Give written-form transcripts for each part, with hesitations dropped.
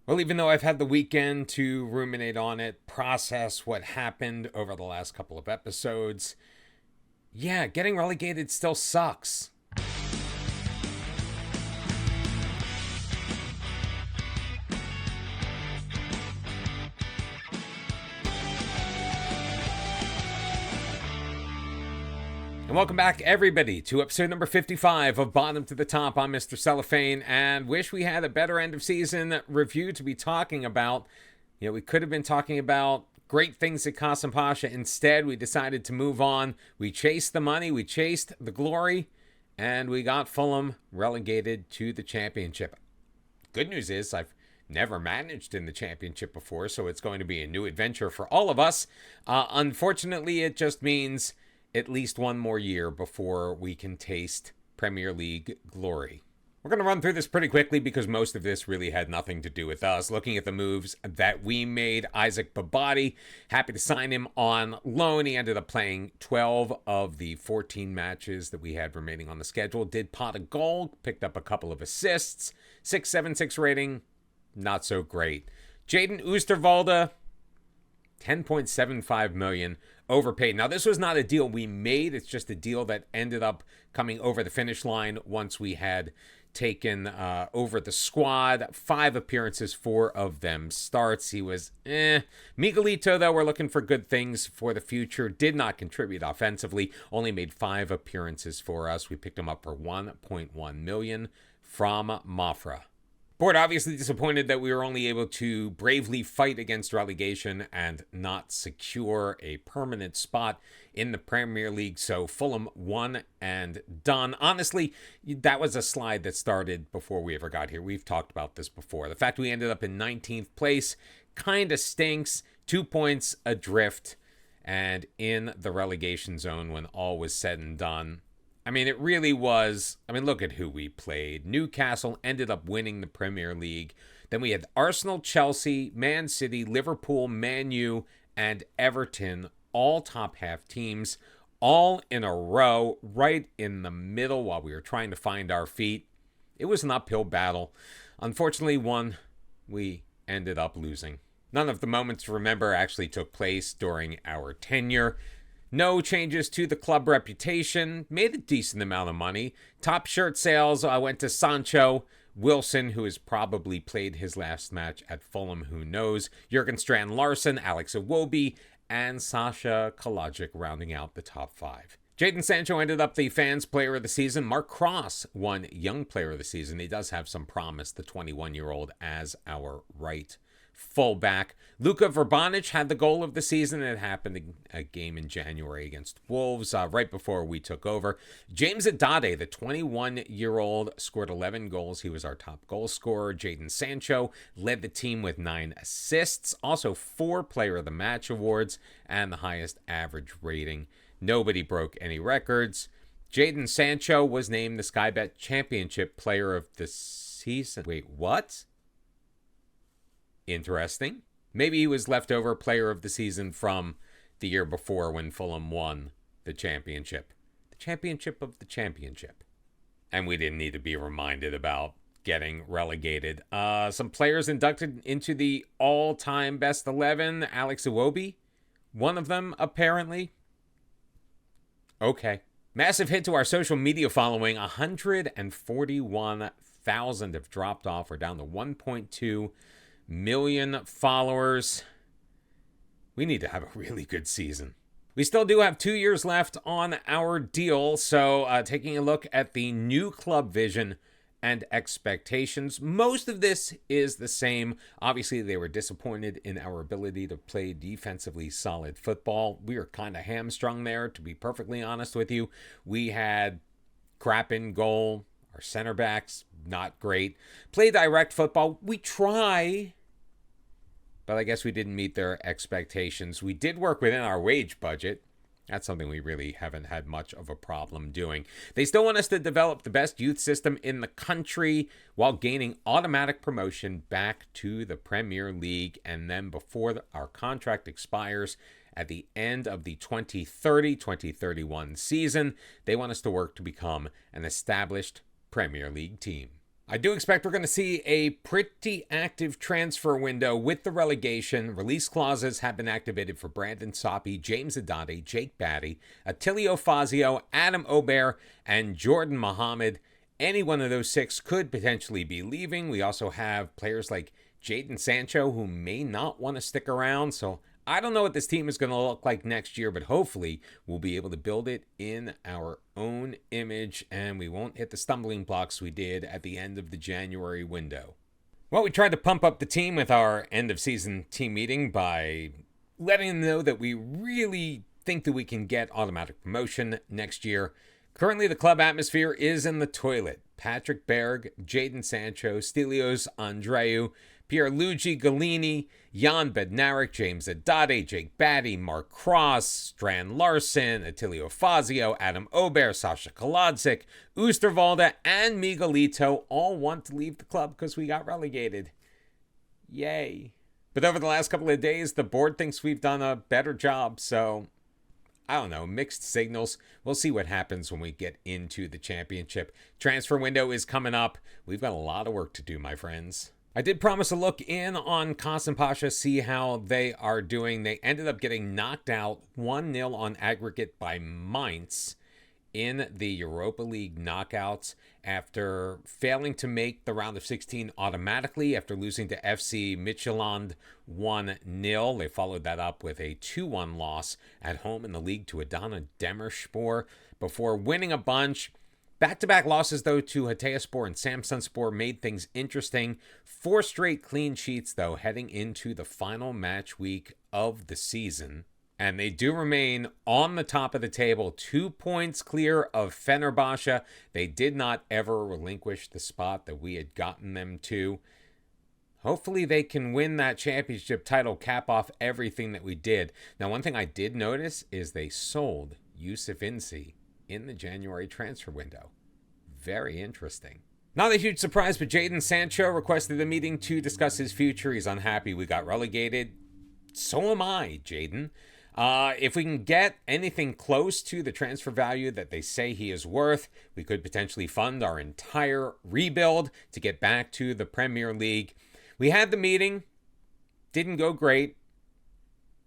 Well, even though I've had the weekend to ruminate on it, process what happened over the last couple of episodes, yeah, getting relegated still sucks. And welcome back, everybody, to episode number 55 of Bottom to the Top. I'm Mr. Cellophane, and wish we had a better end of season review to be talking about. You know, we could have been talking about great things at Kasım Pasha. Instead, we decided to move on. We chased the money, we chased the glory, and we got Fulham relegated to the championship. Good news is I've never managed in the championship before, so it's going to be a new adventure for all of us. Unfortunately, it just means at least one more year before we can taste Premier League glory. We're going to run through this pretty quickly because most of this really had nothing to do with us. Looking at the moves that we made, Isaac Babadi, happy to sign him on loan. He ended up playing 12 of the 14 matches that we had remaining on the schedule. Did pot a goal, picked up a couple of assists, 6.76 rating, not so great. Jaden Oosterwolde, 10.75 million, overpaid. Now, this was not a deal we made. It's just a deal that ended up coming over the finish line once we had taken over the squad. 5 appearances, 4 of them starts. He was Miguelito, though, we're looking for good things for the future. Did not contribute offensively. Only made 5 appearances for us. We picked him up for 1.1 million from Mafra. Board obviously disappointed that we were only able to bravely fight against relegation and not secure a permanent spot in the Premier League. So Fulham won and done. Honestly, that was a slide that started before we ever got here. We've talked about this before. The fact we ended up in 19th place kind of stinks. 2 points adrift and in the relegation zone when all was said and done. I mean, it really was. I mean, look at who we played. Newcastle ended up winning the Premier League. Then we had Arsenal, Chelsea, Man City, Liverpool, Man U, and Everton, all top half teams, all in a row, right in the middle while we were trying to find our feet. It was an uphill battle. Unfortunately, one we ended up losing. None of the moments to remember actually took place during our tenure. No changes to the club reputation. Made a decent amount of money. Top shirt sales went to Sancho Wilson, who has probably played his last match at Fulham. Who knows? Jurgen Strand Larson, Alex Iwobi, and Sasha Kalajic rounding out the top 5. Jadon Sancho ended up the fans player of the season. Mark Cross won young player of the season. He does have some promise, the 21-year-old, as our right fullback. Luka Verbanic had the goal of the season. It happened in a game in January against Wolves right before we took over. James Adade, the 21-year-old, scored 11 goals. He was our top goal scorer. Jadon Sancho led the team with 9 assists. Also 4 player of the match awards and the highest average rating. Nobody broke any records. Jadon Sancho was named the Sky Bet Championship Player of the Season. Wait, what? Interesting. Maybe he was leftover player of the season from the year before when Fulham won the championship. The championship of the championship. And we didn't need to be reminded about getting relegated. Some players inducted into the all-time best 11. Alex Iwobi, one of them, apparently. Okay. Massive hit to our social media following. 141,000 have dropped off. We're down to 1.2 million followers. We need to have a really good season. We still do have 2 years left on our deal, so taking a look at the new club vision and expectations. Most of this is the same. Obviously, they were disappointed in our ability to play defensively solid football. We were kind of hamstrung there, to be perfectly honest with you. We had crap in goal. Our center backs, not great. Play direct football. We try, but I guess we didn't meet their expectations. We did work within our wage budget. That's something we really haven't had much of a problem doing. They still want us to develop the best youth system in the country while gaining automatic promotion back to the Premier League. And then before our contract expires at the end of the 2030-2031 season, they want us to work to become an established Premier League team. I do expect we're going to see a pretty active transfer window with the relegation. Release clauses have been activated for Brandon Soppy, James Adate, Jake Batty, Attilio Fazio, Adam Obear, and Jordan Muhammad. Any one of those 6 could potentially be leaving. We also have players like Jadon Sancho who may not want to stick around. So I don't know what this team is going to look like next year, but hopefully we'll be able to build it in our own image and we won't hit the stumbling blocks we did at the end of the January window. Well, we tried to pump up the team with our end of season team meeting by letting them know that we really think that we can get automatic promotion next year. Currently, the club atmosphere is in the toilet. Patrick Berg, Jadon Sancho, Stelios Andreu, Pierluigi Gallini, Jan Bednarik, James Adate, Jake Batty, Mark Cross, Strand Larson, Attilio Fazio, Adam Obear, Sasha Kaladzic, Oosterwalde, and Miguelito all want to leave the club because we got relegated. Yay. But over the last couple of days, the board thinks we've done a better job, so I don't know, mixed signals. We'll see what happens when we get into the championship. Transfer window is coming up. We've got a lot of work to do, my friends. I did promise a look in on Qasim Pasha, see how they are doing. They ended up getting knocked out 1-0 on aggregate by Mainz in the Europa League knockouts after failing to make the round of 16 automatically after losing to FC Midtjylland 1-0. They followed that up with a 2-1 loss at home in the league to Adana Demirspor before winning a bunch. Back-to-back losses, though, to Hatayspor and Samsunspor made things interesting. 4 straight clean sheets, though, heading into the final match week of the season. And they do remain on the top of the table, 2 points clear of Fenerbahce. They did not ever relinquish the spot that we had gotten them to. Hopefully they can win that championship title, cap off everything that we did. Now, one thing I did notice is they sold Yusuf Insi in the January transfer window. Very interesting. Not a huge surprise, but Jadon Sancho requested a meeting to discuss his future. He's unhappy we got relegated. So am I, Jadon. If we can get anything close to the transfer value that they say he is worth, we could potentially fund our entire rebuild to get back to the Premier League. We had the meeting. Didn't go great.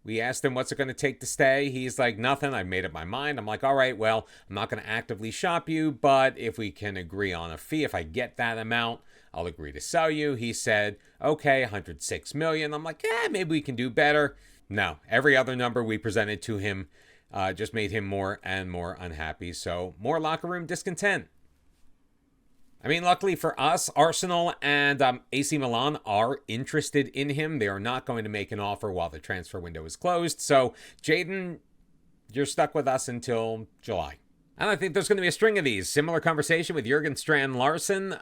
We asked him, what's it going to take to stay? He's like, nothing. I made up my mind. I'm like, all right, well, I'm not going to actively shop you, but if we can agree on a fee, if I get that amount, I'll agree to sell you. He said, okay, 106 million. I'm like, maybe we can do better. No, every other number we presented to him just made him more and more unhappy. So more locker room discontent. I mean, luckily for us, Arsenal and AC Milan are interested in him. They are not going to make an offer while the transfer window is closed. So, Jadon, you're stuck with us until July. And I think there's going to be a string of these. Similar conversation with Jurgen Strand Larson.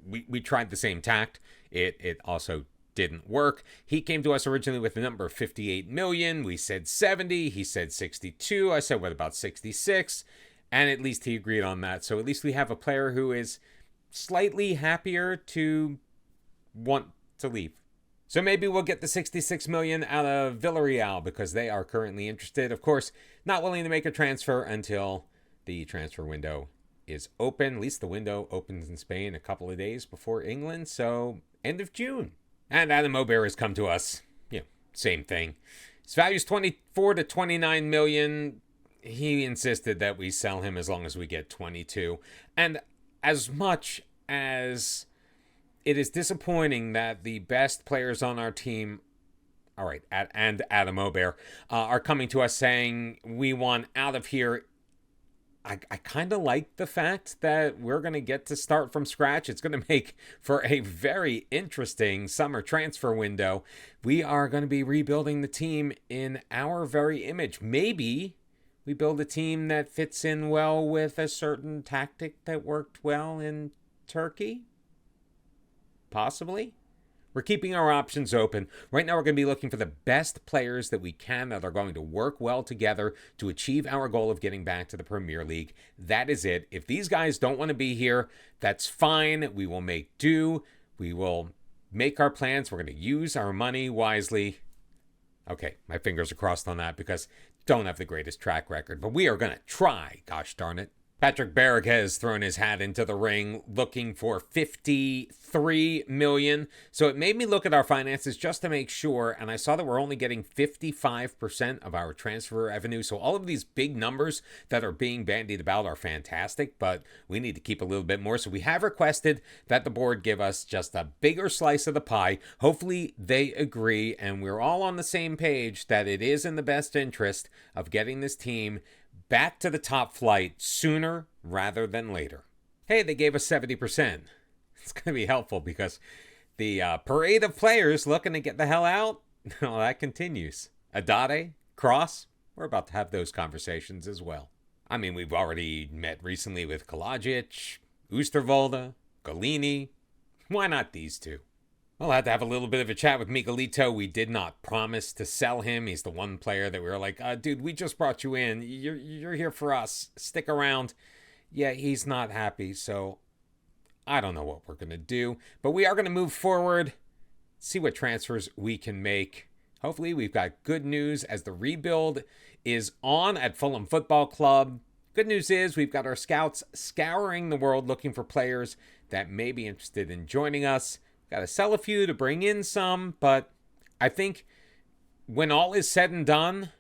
We tried the same tact. It also didn't work. He came to us originally with a number of 58 million. We said 70. He said 62. I said, what about 66? And at least he agreed on that. So at least we have a player who is slightly happier to want to leave. So maybe we'll get the 66 million out of Villarreal because they are currently interested. Of course, not willing to make a transfer until the transfer window is open. At least the window opens in Spain a couple of days before England. So end of June. And Adam Obear has come to us. Same thing. His value is 24 to 29 million. He insisted that we sell him as long as we get 22. And as much as it is disappointing that the best players on our team, all right, and Adam Obear, are coming to us saying we want out of here, I kind of like the fact that we're going to get to start from scratch. It's going to make for a very interesting summer transfer window. We are going to be rebuilding the team in our very image. Maybe we build a team that fits in well with a certain tactic that worked well in Turkey. Possibly. We're keeping our options open. Right now, we're going to be looking for the best players that we can that are going to work well together to achieve our goal of getting back to the Premier League. That is it. If these guys don't want to be here, that's fine. We will make do. We will make our plans. We're going to use our money wisely. Okay, my fingers are crossed on that because don't have the greatest track record, but we are going to try, gosh darn it. Patrick Berg has thrown his hat into the ring looking for $53 million. So it made me look at our finances just to make sure, and I saw that we're only getting 55% of our transfer revenue. So all of these big numbers that are being bandied about are fantastic, but we need to keep a little bit more. So we have requested that the board give us just a bigger slice of the pie. Hopefully they agree, and we're all on the same page that it is in the best interest of getting this team back to the top flight sooner rather than later. Hey, they gave us 70%. It's going to be helpful because the parade of players looking to get the hell out, well, that continues. Adade, Cross, we're about to have those conversations as well. I mean, we've already met recently with Kalajic, Oosterwolde, Golini. Why not these two? We'll have to have a little bit of a chat with Miguelito. We did not promise to sell him. He's the one player that we were like, dude, we just brought you in. You're here for us. Stick around. Yeah, he's not happy, so I don't know what we're going to do. But we are going to move forward, see what transfers we can make. Hopefully we've got good news as the rebuild is on at Fulham Football Club. Good news is we've got our scouts scouring the world looking for players that may be interested in joining us. Got to sell a few to bring in some, but I think when all is said and done,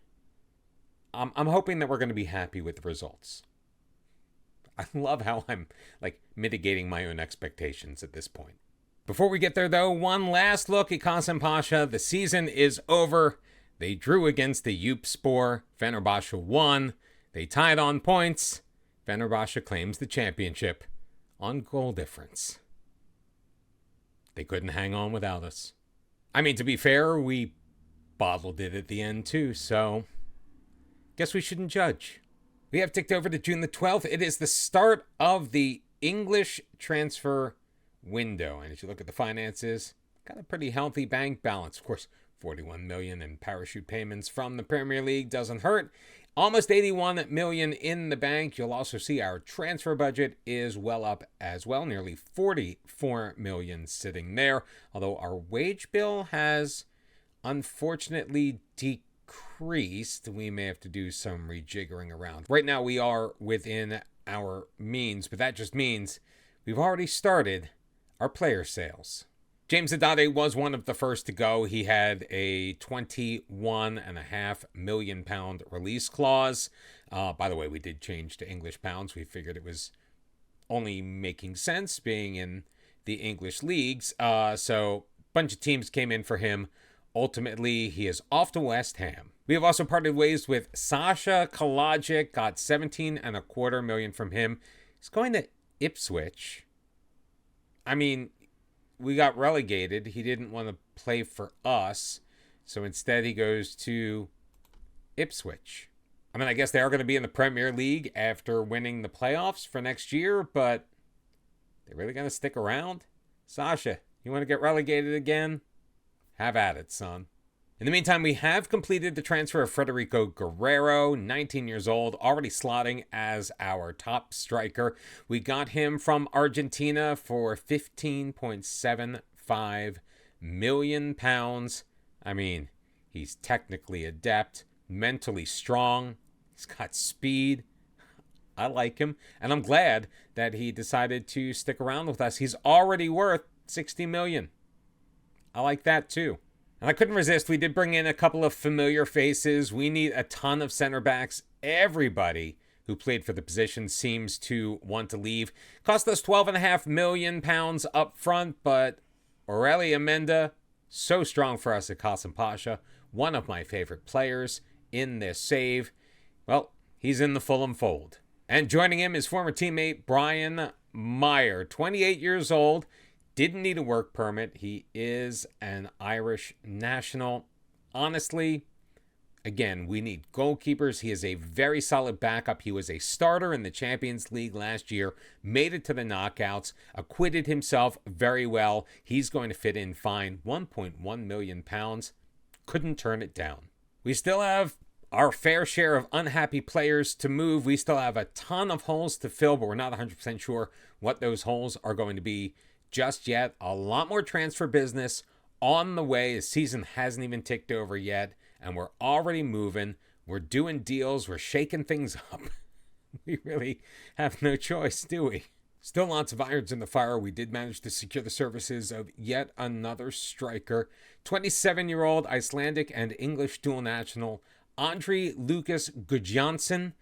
I'm hoping that we're going to be happy with the results. I love how I'm like mitigating my own expectations at this point. Before we get there, though, one last look at Qasim Pasha. The season is over. They drew against the Yupspor. Fenerbahce won. They tied on points. Fenerbahce claims the championship on goal difference. They couldn't hang on without us. I mean, to be fair, we bottled it at the end too, so guess we shouldn't judge. We have ticked over to June the 12th. It is the start of the English transfer window. And if you look at the finances, got a pretty healthy bank balance. Of course, 41 million in parachute payments from the Premier League doesn't hurt. Almost 81 million in the bank. You'll also see our transfer budget is well up as well. Nearly 44 million sitting there. Although our wage bill has unfortunately decreased. We may have to do some rejiggering around. Right now we are within our means, but that just means we've already started our player sales. James Adade was one of the first to go. He had a £21.5 million release clause. By the way, we did change to English pounds. We figured it was only making sense being in the English leagues. So a bunch of teams came in for him. Ultimately, he is off to West Ham. We have also parted ways with Sasha Kalajic. Got $17.25 million from him. He's going to Ipswich. I mean, we got relegated. He didn't want to play for us. So instead he goes to Ipswich. I mean, I guess they are going to be in the Premier League after winning the playoffs for next year, but they're really going to stick around? Sasha, you want to get relegated again? Have at it, son. In the meantime, we have completed the transfer of Federico Guerrero, 19 years old, already slotting as our top striker. We got him from Argentina for £15.75 million. I mean, he's technically adept, mentally strong, he's got speed. I like him, and I'm glad that he decided to stick around with us. He's already worth $60 million. I like that too. And I couldn't resist. We did bring in a couple of familiar faces. We need a ton of center backs. Everybody who played for the position seems to want to leave. Cost us £12.5 million up front, but Aurelia Menda, so strong for us at Qasim Pasha. One of my favorite players in this save. Well, he's in the Fulham fold. And joining him is former teammate Brian Meyer, 28 years old. Didn't need a work permit. He is an Irish national. Honestly, again, we need goalkeepers. He is a very solid backup. He was a starter in the Champions League last year, made it to the knockouts, acquitted himself very well. He's going to fit in fine. £1.1 million. Couldn't turn it down. We still have our fair share of unhappy players to move. We still have a ton of holes to fill, but we're not 100% sure what those holes are going to be just yet. A lot more transfer business on the way. The season hasn't even ticked over yet, and we're already moving. We're doing deals. We're shaking things up. We really have no choice, do we? Still lots of irons in the fire. We did manage to secure the services of yet another striker. 27-year-old Icelandic and English dual national Andri Lukas Gudjonsson.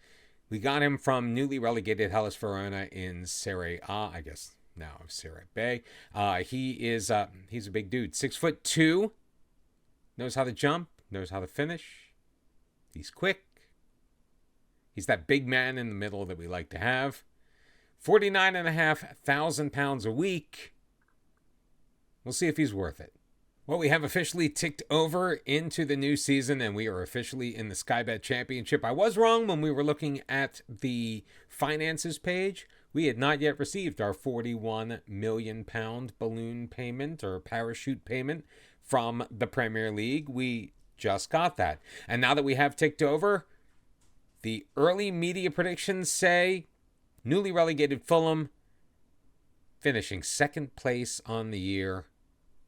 We got him from newly relegated Hellas Verona in Serie A, I guess now Serie B. He's a big dude, 6'2", knows how to jump, knows how to finish. He's quick. He's that big man in the middle that we like to have. 49,500 pounds a week. We'll see if he's worth it. Well, we have officially ticked over into the new season, and we are officially in the Sky Bet Championship. I was wrong when we were looking at the finances page. We had not yet received our £41 million balloon payment or parachute payment from the Premier League. We just got that. And now that we have ticked over, the early media predictions say newly relegated Fulham finishing second place on the year.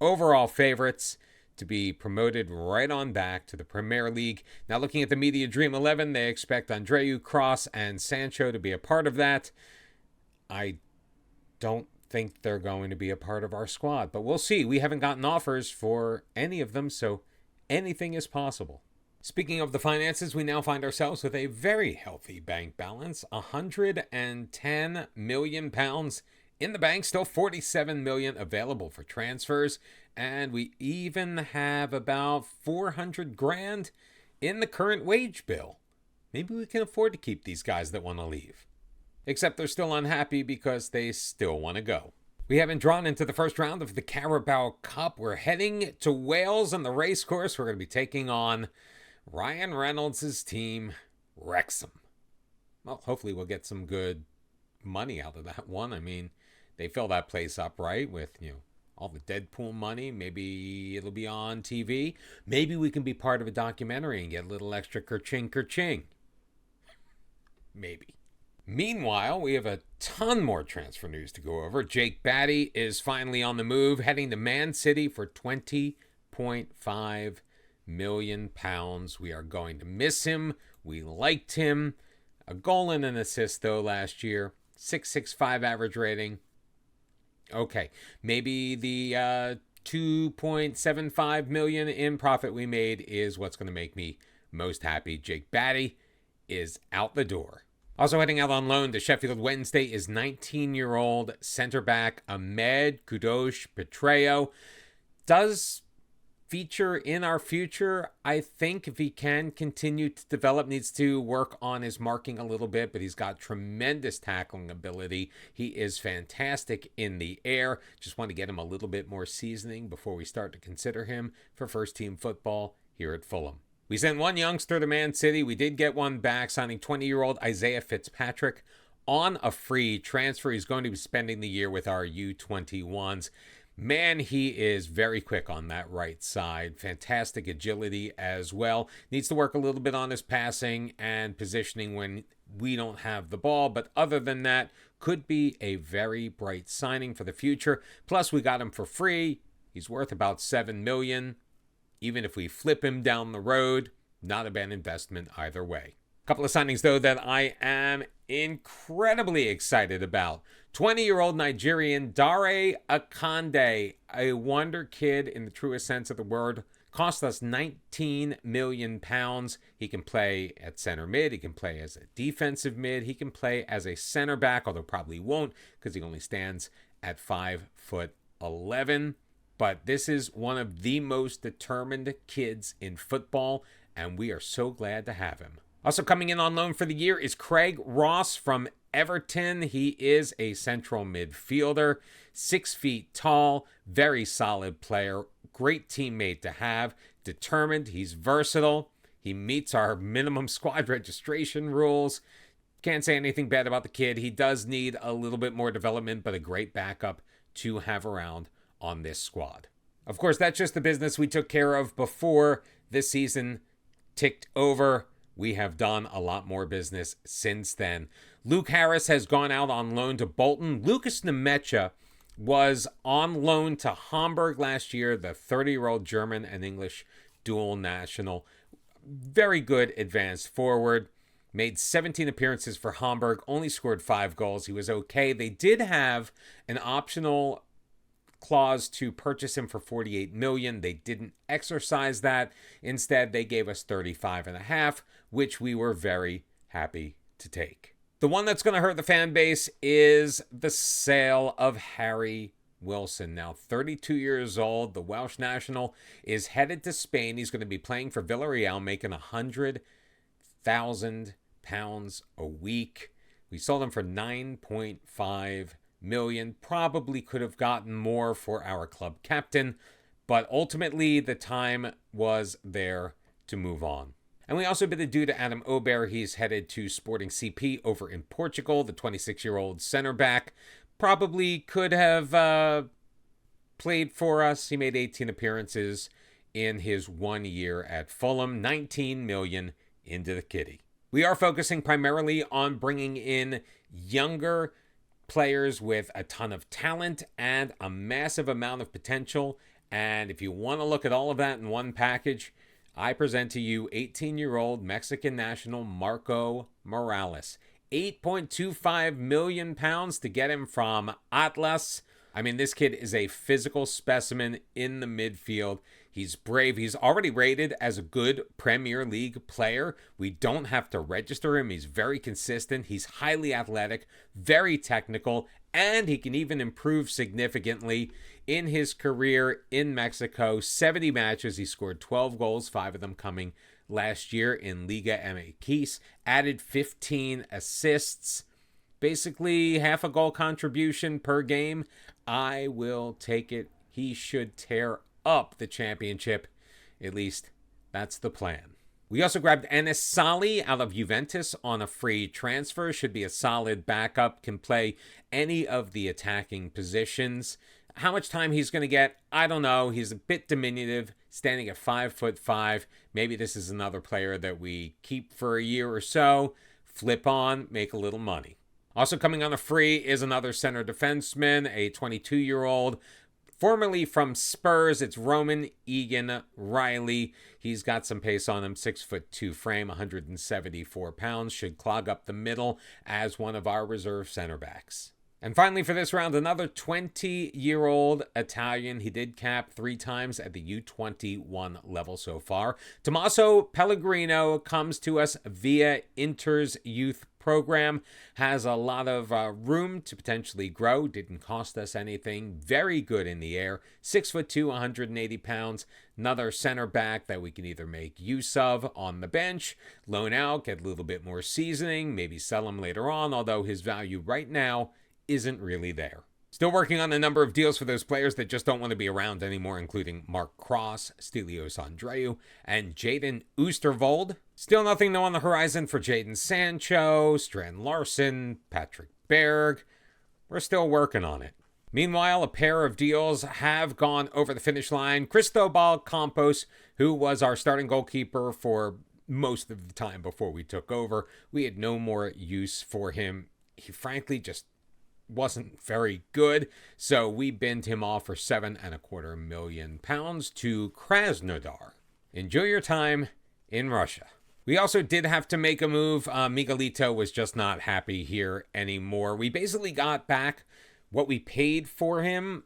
Overall favorites to be promoted right on back to the Premier League. Now looking at the media Dream 11, they expect Andreu, Kroos, and Sancho to be a part of that. I don't think they're going to be a part of our squad, but we'll see. We haven't gotten offers for any of them, so anything is possible. Speaking of the finances, we now find ourselves with a very healthy bank balance, £110 million in the bank, still 47 million available for transfers, and we even have about 400 grand in the current wage bill. Maybe we can afford to keep these guys that want to leave. Except they're still unhappy because they still want to go. We haven't drawn into the first round of the Carabao Cup. We're heading to Wales on the race course. We're going to be taking on Ryan Reynolds' team, Wrexham. Well, hopefully we'll get some good money out of that one. I mean, they fill that place up, right, with, all the Deadpool money. Maybe it'll be on TV. Maybe we can be part of a documentary and get a little extra kerching. Maybe. Meanwhile, we have a ton more transfer news to go over. Jake Batty is finally on the move, heading to Man City for £20.5 million. We are going to miss him. We liked him. A goal and an assist, though, last year. 6.65 average rating. Okay, maybe the $2.75 million in profit we made is what's going to make me most happy. Jake Batty is out the door. Also heading out on loan to Sheffield Wednesday is 19-year-old center back Ahmed Kudosh Petreo. Does feature in our future, I think, if he can continue to develop. Needs to work on his marking a little bit, but he's got tremendous tackling ability. He is fantastic in the air. Just want to get him a little bit more seasoning before we start to consider him for first-team football here at Fulham. We sent one youngster to Man City. We did get one back, signing 20-year-old Isaiah Fitzpatrick on a free transfer. He's going to be spending the year with our U21s. Man, he is very quick on that right side. Fantastic agility as well. Needs to work a little bit on his passing and positioning when we don't have the ball. But other than that, could be a very bright signing for the future. Plus, we got him for free. He's worth about $7 million. Even if we flip him down the road, not a bad investment either way. A couple of signings, though, that I am incredibly excited about. 20-year-old Nigerian Dare Akande, a wonder kid in the truest sense of the word, cost us £19 million. He can play at center mid. He can play as a defensive mid. He can play as a center back, although probably won't because he only stands at 5'11". But this is one of the most determined kids in football, and we are so glad to have him. Also coming in on loan for the year is Craig Ross from Everton. He is a central midfielder, 6 feet tall, very solid player, great teammate to have, determined, he's versatile, he meets our minimum squad registration rules. Can't say anything bad about the kid. He does need a little bit more development, but a great backup to have around on this squad. Of course, that's just the business we took care of before this season ticked over. We have done a lot more business since then. Luke Harris has gone out on loan to Bolton. Lucas Nemecha was on loan to Hamburg last year, the 30-year-old German and English dual national. Very good advanced forward. Made 17 appearances for Hamburg, only scored 5 goals. He was okay. They did have an optional clause to purchase him for $48 million. They didn't exercise that. Instead, they gave us 35.5, which we were very happy to take. The one that's going to hurt the fan base is the sale of Harry Wilson. Now 32 years old, the Welsh national is headed to Spain. He's going to be playing for Villarreal, making £100,000 a week. We sold him for $9.5 million. Probably could have gotten more for our club captain, but ultimately the time was there to move on. And we also bid adieu to Adam Ober. He's headed to Sporting CP over in Portugal. The 26-year-old center back probably could have played for us. He made 18 appearances in his 1 year at Fulham. $19 million into the kitty. We are focusing primarily on bringing in younger players with a ton of talent and a massive amount of potential. And if you want to look at all of that in one package, I present to you 18-year-old Mexican national Marco Morales. £8.25 million to get him from Atlas. I mean, this kid is a physical specimen in the midfield. He's brave. He's already rated as a good Premier League player. We don't have to register him. He's very consistent. He's highly athletic, very technical, and he can even improve significantly in his career in Mexico. 70 matches. He scored 12 goals, 5 of them coming last year in Liga MX. Added 15 assists. Basically, half a goal contribution per game. I will take it. He should tear up the championship. At least that's the plan. We also grabbed Enes Sali out of Juventus on a free transfer. Should be a solid backup. Can play any of the attacking positions. How much time he's going to get, I don't know. He's a bit diminutive, standing at 5'5". Maybe this is another player that we keep for a year or so, flip on, make a little money. Also coming on a free is another center defenseman, a 22-year-old, formerly from Spurs. It's Roman Egan Riley. He's got some pace on him, 6'2" frame, 174 pounds. Should clog up the middle as one of our reserve center backs. And finally for this round, another 20-year-old Italian. He did cap 3 times at the U21 level so far. Tommaso Pellegrino comes to us via Inter's youth program. Has a lot of room to potentially grow. Didn't cost us anything. Very good in the air. 6'2", 180 pounds. Another center back that we can either make use of on the bench, loan out, get a little bit more seasoning, maybe sell him later on, although his value right now isn't really there. Still working on a number of deals for those players that just don't want to be around anymore, including Mark Cross, Stelios Andreu, and Jaden Oosterwolde. Still nothing new on the horizon for Jadon Sancho, Strand Larson, Patrick Berg. We're still working on it. Meanwhile, a pair of deals have gone over the finish line. Cristobal Campos, who was our starting goalkeeper for most of the time before we took over, we had no more use for him. He frankly just wasn't very good, so we binned him off for £7.25 million to Krasnodar. Enjoy your time in Russia. We also did have to make a move. Miguelito was just not happy here anymore. We basically got back what we paid for him,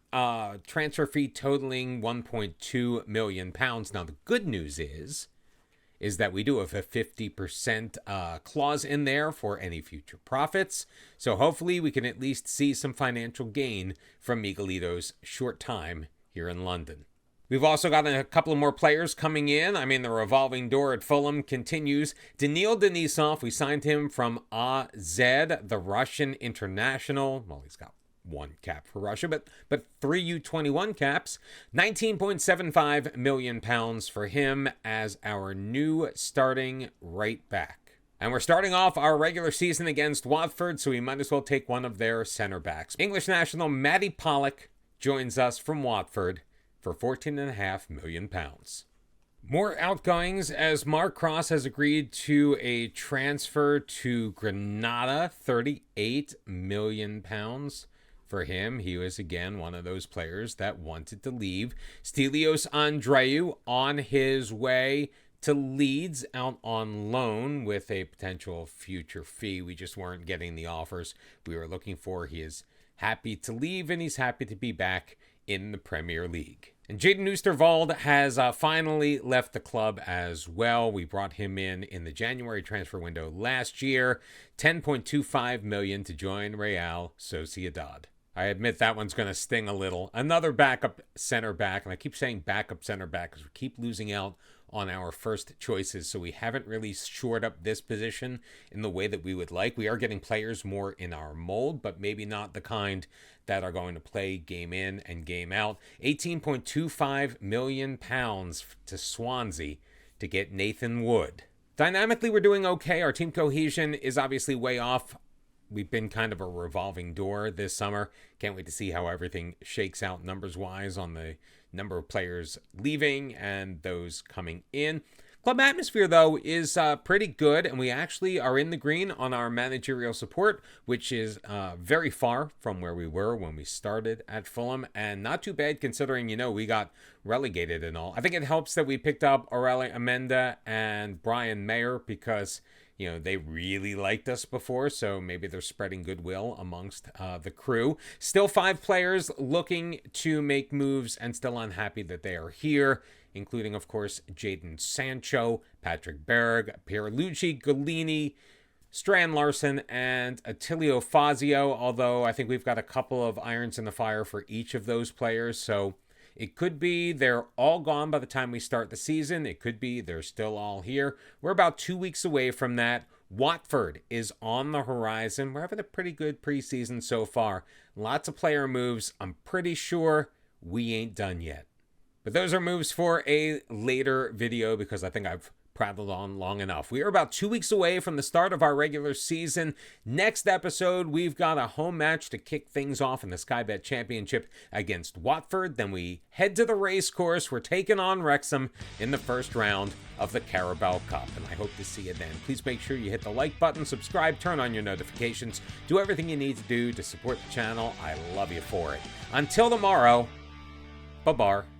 transfer fee totaling £1.2 million. Now, the good news is that we do have a 50% clause in there for any future profits. So hopefully we can at least see some financial gain from Miguelito's short time here in London. We've also got a couple of more players coming in. I mean, the revolving door at Fulham continues. Daniil Denisov, we signed him from AZ, the Russian international. Well, he's got 1 cap for Russia, but 3 U21 caps. £19.75 million for him as our new starting right back. And we're starting off our regular season against Watford, so we might as well take one of their center backs. English national Matty Pollock joins us from Watford for £14.5 million. More outgoings as Mark Cross has agreed to a transfer to Granada, £38 million. For him, he was again one of those players that wanted to leave. Stelios Andreu on his way to Leeds out on loan with a potential future fee. We just weren't getting the offers we were looking for. He is happy to leave, and he's happy to be back in the Premier League. And Jayden Oosterwolde has finally left the club as well. We brought him in the January transfer window last year. $10.25 million to join Real Sociedad. I admit that one's going to sting a little. Another backup center back, and I keep saying backup center back because we keep losing out on our first choices, so we haven't really shored up this position in the way that we would like. We are getting players more in our mold, but maybe not the kind that are going to play game in and game out. £18.25 million to Swansea to get Nathan Wood. Dynamically, we're doing okay. Our team cohesion is obviously way off. We've been kind of a revolving door this summer. Can't wait to see how everything shakes out numbers-wise on the number of players leaving and those coming in. Club atmosphere, though, is pretty good, and we actually are in the green on our managerial support, which is very far from where we were when we started at Fulham, and not too bad considering, we got relegated and all. I think it helps that we picked up Aurelien Amenda and Brian Mayer because they really liked us before, so maybe they're spreading goodwill amongst the crew. Still 5 players looking to make moves and still unhappy that they are here, including, of course, Jadon Sancho, Patrick Berg, Pierluigi Golini, Strand Larson, and Attilio Fazio, although I think we've got a couple of irons in the fire for each of those players, so it could be they're all gone by the time we start the season. It could be they're still all here. We're about 2 weeks away from that. Watford is on the horizon. We're having a pretty good preseason so far. Lots of player moves. I'm pretty sure we ain't done yet. But those are moves for a later video because I think I've prattled on long enough. We are about 2 weeks away from the start of our regular season. Next episode, we've got a home match to kick things off in the Sky Bet Championship against Watford. Then we head to the race course. We're taking on Wrexham in the first round of the Carabao Cup. And I hope to see you then. Please make sure you hit the like button, subscribe, turn on your notifications, do everything you need to do to support the channel. I love you for it. Until tomorrow, bye-bye.